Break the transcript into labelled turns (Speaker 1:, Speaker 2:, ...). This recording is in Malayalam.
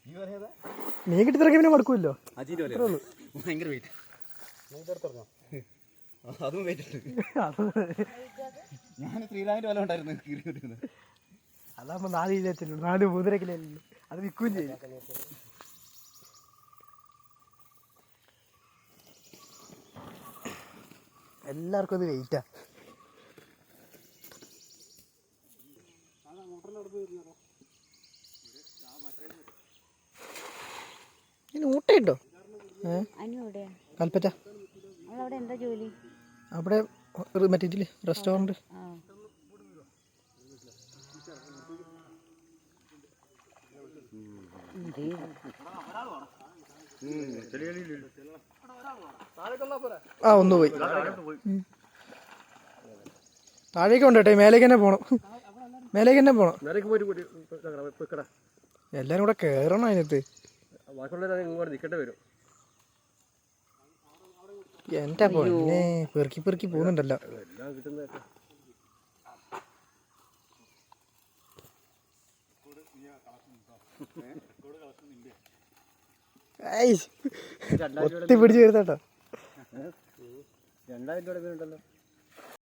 Speaker 1: നീ കിട്ടിത്തിറക്കി പിന്നെ മടുക്കുമല്ലോ.
Speaker 2: ഭയങ്കര വെയിറ്റ്. അതും വെയിറ്റ്. ഞാൻ ശ്രീരാമിന്റെ വല ഉണ്ടായിരുന്നു.
Speaker 1: അതാകുമ്പോ 4 കിലോ വെച്ചല്ലോ, 4-3.5 കിലോ അത് വിൽക്കുകയും ചെയ്യും. എല്ലാവർക്കും അത് വെയിറ്റാ. ഊട്ടയുണ്ടോ? കൽപ്പറ്റ അവിടെ മറ്റേ ഇതില് റെസ്റ്റോറൻറ്റ്. ആ ഒന്ന് പോയി. താഴേക്ക് ഉണ്ട് കേട്ടോ, മേലേക്ക് തന്നെ പോണം. മേലേക്ക് തന്നെ പോണം. എല്ലാരും കൂടെ കേറണം അതിനകത്ത്. എന്റെ പൊന്നെ പെറുക്കി പെറുക്കി പോകുന്നുണ്ടല്ലോ. ഒത്തി പിടിച്ച് വരുന്നേട്ടോ.
Speaker 2: 2000 രൂപ